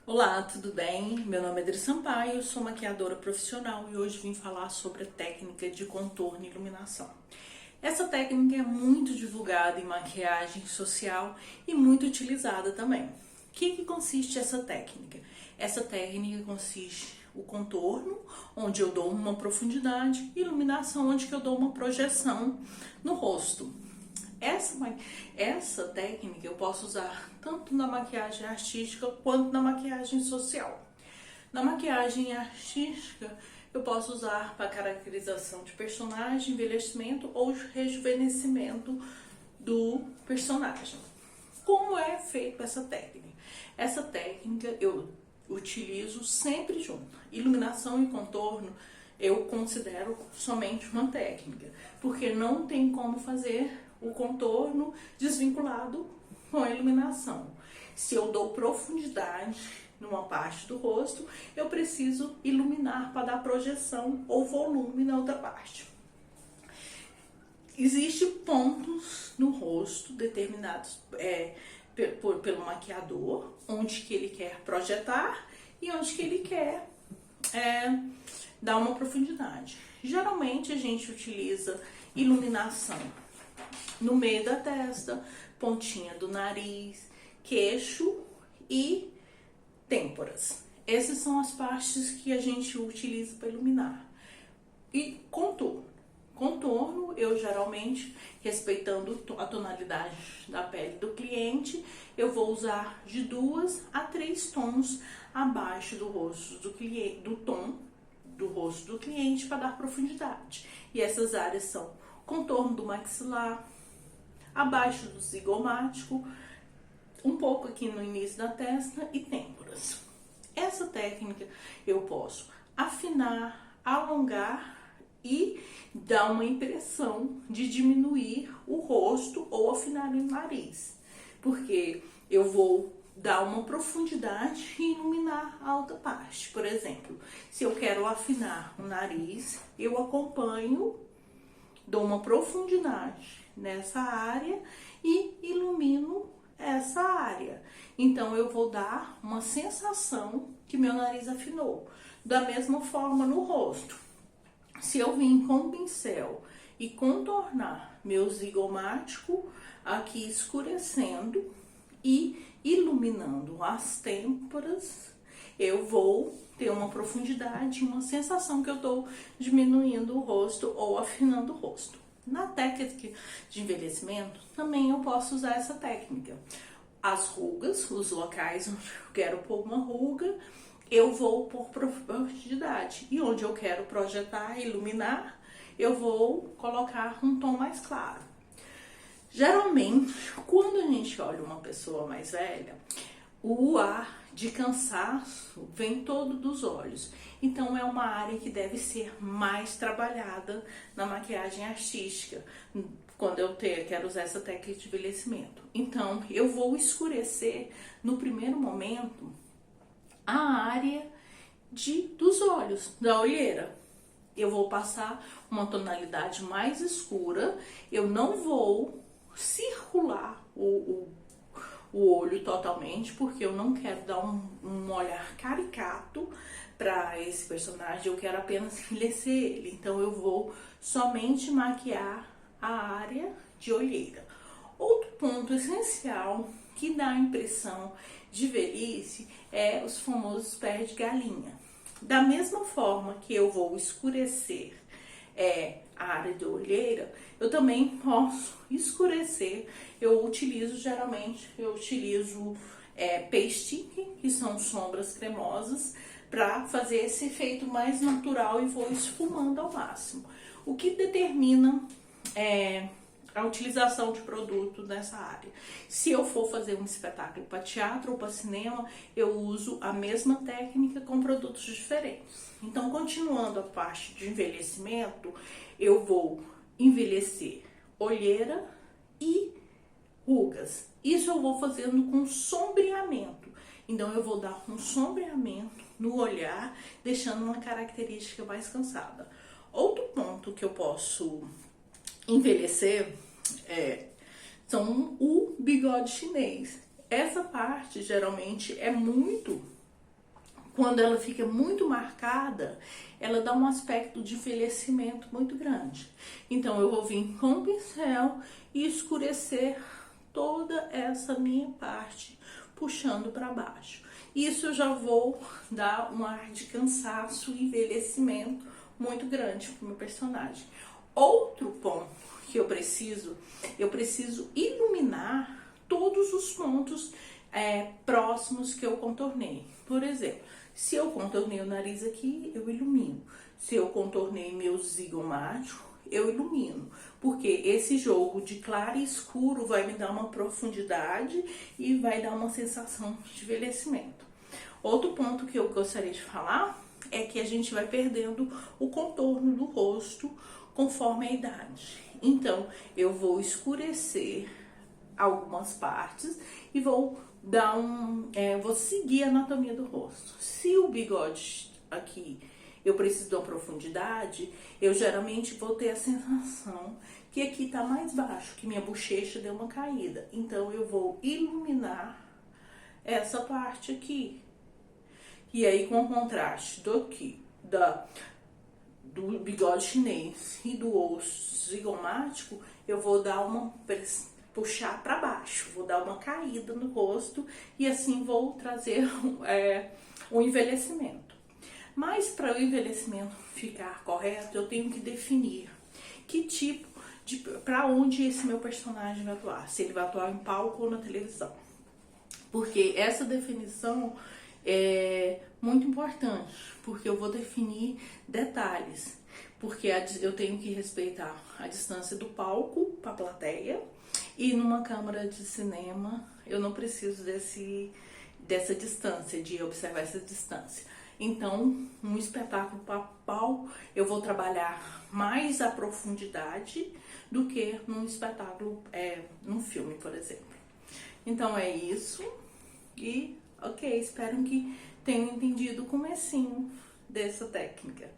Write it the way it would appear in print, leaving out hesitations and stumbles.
Olá, tudo bem? Meu nome é Adri Sampaio, sou maquiadora profissional e hoje vim falar sobre a técnica de contorno e iluminação. Essa técnica é muito divulgada em maquiagem social e muito utilizada também. O que consiste essa técnica? Essa técnica consiste o contorno, onde eu dou uma profundidade, e iluminação, onde eu dou uma projeção no rosto. Essa técnica eu posso usar tanto na maquiagem artística quanto na maquiagem social. Na maquiagem artística, eu posso usar para caracterização de personagem, envelhecimento ou rejuvenescimento do personagem. Como é feita essa técnica? Essa técnica eu utilizo sempre junto. Iluminação e contorno eu considero somente uma técnica, porque não tem como fazer o contorno desvinculado com a iluminação. Se eu dou profundidade numa parte do rosto, eu preciso iluminar para dar projeção ou volume na outra parte. Existem pontos no rosto determinados pelo maquiador, onde que ele quer projetar e onde que ele quer dar uma profundidade. Geralmente a gente utiliza iluminação no meio da testa, pontinha do nariz, queixo e têmporas. Essas são as partes que a gente utiliza para iluminar. E contorno. Contorno, eu geralmente, respeitando a tonalidade da pele do cliente, eu vou usar de 2 a 3 tons abaixo do rosto do cliente, do tom do rosto do cliente, para dar profundidade. E essas áreas são contorno do maxilar, abaixo do zigomático, um pouco aqui no início da testa e têmporas. Essa técnica eu posso afinar, alongar e dar uma impressão de diminuir o rosto ou afinar o nariz, porque eu vou dar uma profundidade e iluminar a outra parte. Por exemplo, se eu quero afinar o nariz, eu acompanho, dou uma profundidade nessa área e ilumino essa área. Então eu vou dar uma sensação que meu nariz afinou. Da mesma forma no rosto. Se eu vim com o pincel e contornar meu zigomático, aqui escurecendo e iluminando as têmporas, eu vou ter uma profundidade, uma sensação que eu estou diminuindo o rosto ou afinando o rosto. Na técnica de envelhecimento, também eu posso usar essa técnica. As rugas, os locais onde eu quero pôr uma ruga, eu vou por profundidade. E onde eu quero projetar, iluminar, eu vou colocar um tom mais claro. Geralmente, quando a gente olha uma pessoa mais velha, o ar de cansaço vem todo dos olhos. Então é uma área que deve ser mais trabalhada na maquiagem artística, quando eu quero usar essa técnica de envelhecimento. Então eu vou escurecer no primeiro momento a área dos olhos, da olheira. Eu vou passar uma tonalidade mais escura, eu não vou circular o olho totalmente, porque eu não quero dar um olhar caricato para esse personagem, eu quero apenas envelhecer ele. Então eu vou somente maquiar a área de olheira. Outro ponto essencial que dá a impressão de velhice é os famosos pés de galinha. Da mesma forma que eu vou escurecer a área de olheira, eu também posso escurecer. Geralmente eu utilizo pasting, que são sombras cremosas, para fazer esse efeito mais natural, e vou esfumando ao máximo. O que determina a utilização de produto nessa área. Se eu for fazer um espetáculo para teatro ou para cinema, eu uso a mesma técnica com produtos diferentes. Então, continuando a parte de envelhecimento, eu vou envelhecer olheira e rugas. Isso eu vou fazendo com sombreamento. Então, eu vou dar um sombreamento no olhar, deixando uma característica mais cansada. Outro ponto que eu posso envelhecer são o bigode chinês. Essa parte geralmente é muito quando ela fica muito marcada, ela dá um aspecto de envelhecimento muito grande. Então eu vou vir com o pincel e escurecer toda essa minha parte, puxando para baixo. Isso eu já vou dar um ar de cansaço e envelhecimento muito grande para o meu personagem. Outro ponto que eu preciso iluminar todos os pontos próximos que eu contornei. Por exemplo, se eu contornei o nariz aqui, eu ilumino. Se eu contornei meu zigomático, eu ilumino. Porque esse jogo de claro e escuro vai me dar uma profundidade e vai dar uma sensação de envelhecimento. Outro ponto que eu gostaria de falar é que a gente vai perdendo o contorno do rosto conforme a idade. Então, eu vou escurecer algumas partes e vou dar vou seguir a anatomia do rosto. Se o bigode aqui eu preciso de uma profundidade, eu geralmente vou ter a sensação que aqui tá mais baixo, que minha bochecha deu uma caída. Então eu vou iluminar essa parte aqui. E aí com o contraste do bigode chinês e do osso zigomático, eu vou dar puxar para baixo, vou dar uma caída no rosto e assim vou trazer um envelhecimento. Mas para o envelhecimento ficar correto, eu tenho que definir que tipo para onde esse meu personagem vai atuar, se ele vai atuar em palco ou na televisão. Porque essa definição é muito importante, porque eu vou definir detalhes, porque eu tenho que respeitar a distância do palco para a plateia, e numa câmara de cinema eu não preciso dessa distância, de observar essa distância. Então, num espetáculo papal, eu vou trabalhar mais a profundidade do que num espetáculo, num filme, por exemplo. Então é isso. E, ok, espero que tenham entendido o comecinho dessa técnica.